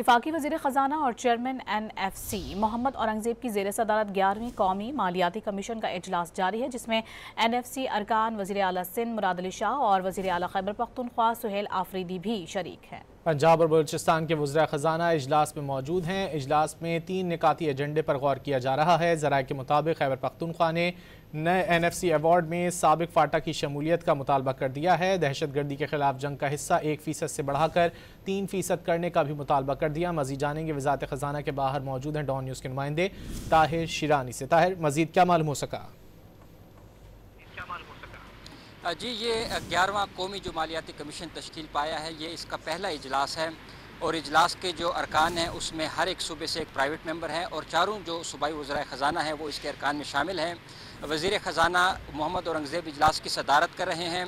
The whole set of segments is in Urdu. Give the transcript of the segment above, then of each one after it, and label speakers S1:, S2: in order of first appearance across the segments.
S1: وفاقی وزیر خزانہ اور چیئرمین NFC محمد اورنگزیب کی زیر صدارت 11ویں قومی مالیاتی کمیشن کا اجلاس جاری ہے، جس میں NFC ارکان وزیر اعلیٰ سندھ مراد علی شاہ اور وزیر اعلیٰ خیبر پختونخوا سہیل آفریدی بھی شریک ہیں۔
S2: پنجاب اور بلوچستان کے وزراء خزانہ اجلاس میں موجود ہیں۔ اجلاس میں 3 نکاتی ایجنڈے پر غور کیا جا رہا ہے۔ ذرائع کے مطابق خیبر پختونخوا نے نئے NFC ایوارڈ میں سابق فاٹا کی شمولیت کا مطالبہ کر دیا ہے۔ دہشت گردی کے خلاف جنگ کا حصہ 1% سے بڑھا کر 3% کرنے کا بھی مطالبہ کر دیا۔ مزید جانیں گے وزارت خزانہ کے باہر موجود ہیں ڈان نیوز کے نمائندے طاہر شیرانی سے۔ طاہر، مزید کیا معلوم ہو سکا؟
S3: جی، یہ 11واں قومی جو مالیاتی کمیشن تشکیل پایا ہے، یہ اس کا پہلا اجلاس ہے اور اجلاس کے جو ارکان ہیں اس میں ہر ایک صوبے سے ایک پرائیویٹ ممبر ہے اور چاروں جو صوبائی وزراء خزانہ ہیں وہ اس کے ارکان میں شامل ہیں۔ وزیر خزانہ محمد اورنگزیب اجلاس کی صدارت کر رہے ہیں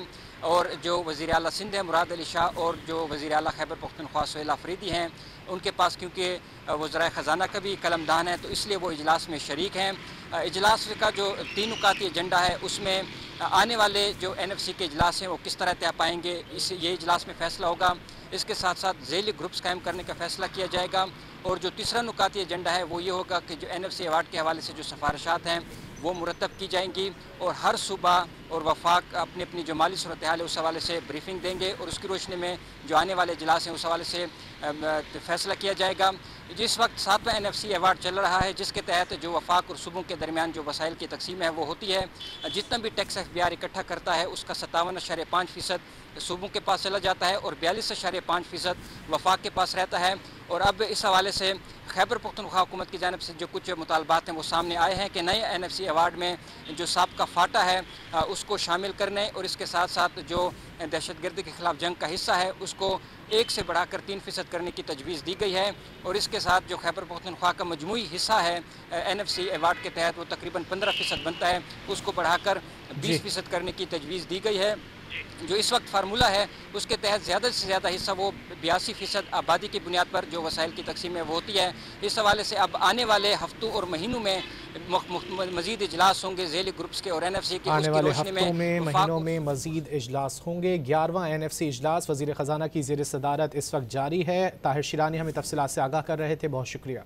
S3: اور جو وزیر اعلیٰ سندھ ہے مراد علی شاہ اور جو وزیر اعلیٰ خیبر پختونخوا سہیل آفریدی ہیں، ان کے پاس کیونکہ وزراء خزانہ کا بھی قلمدان ہے تو اس لیے وہ اجلاس میں شریک ہیں۔ اجلاس کا جو 3 نکاتی ایجنڈا ہے اس میں آنے والے جو NFC کے اجلاس ہیں وہ کس طرح طے پائیں گے، یہ اجلاس میں فیصلہ ہوگا۔ اس کے ساتھ ساتھ ذیلی گروپس قائم کرنے کا فیصلہ کیا جائے گا اور جو تیسرا نکاتی ایجنڈا ہے وہ یہ ہوگا کہ جو NFC ایوارڈ کے حوالے سے جو سفارشات ہیں وہ مرتب کی جائیں گی اور ہر صوبہ اور وفاق اپنی اپنی جو مالی صورتحال ہے اس حوالے سے بریفنگ دیں گے اور اس کی روشنی میں جو آنے والے اجلاس ہیں اس حوالے سے فیصلہ کیا جائے گا۔ جس وقت 7واں NFC ایوارڈ چل رہا ہے جس کے تحت جو وفاق اور صوبوں کے درمیان جو وسائل کی تقسیم ہے وہ ہوتی ہے، جتنا بھی ٹیکس FBR اکٹھا کرتا ہے اس کا 57.5% صوبوں کے پاس چلا جاتا ہے اور 42.5% وفاق کے پاس رہتا ہے۔ اور اب اس حوالے سے خیبر پختونخوا حکومت کی جانب سے جو کچھ مطالبات ہیں وہ سامنے آئے ہیں کہ نئے NFC ایوارڈ میں جو سابقہ فاٹا ہے اس کو شامل کرنے اور اس کے ساتھ ساتھ جو دہشت گردی کے خلاف جنگ کا حصہ ہے اس کو 1 سے بڑھا کر 3% کرنے کی تجویز دی گئی ہے اور اس کے ساتھ جو خیبر پختونخوا کا مجموعی حصہ ہے NFC ایوارڈ کے تحت وہ تقریباً 15% بنتا ہے، اس کو بڑھا کر 20% کرنے کی تجویز دی گئی ہے۔ جو اس وقت فارمولہ ہے اس کے تحت زیادہ سے زیادہ حصہ وہ 82% آبادی کی بنیاد پر جو وسائل کی تقسیم ہے وہ ہوتی ہے۔ اس حوالے سے اب آنے والے ہفتوں اور مہینوں میں مزید اجلاس ہوں گے ذیلی گروپس کے اور NFC کے۔
S2: آنے والے ہفتوں میں مہینوں میں مزید اجلاس ہوں گے۔ 11واں NFC اجلاس وزیر خزانہ کی زیر صدارت اس وقت جاری ہے۔ طاہر شیرانی ہمیں تفصیلات سے آگاہ کر رہے تھے، بہت شکریہ۔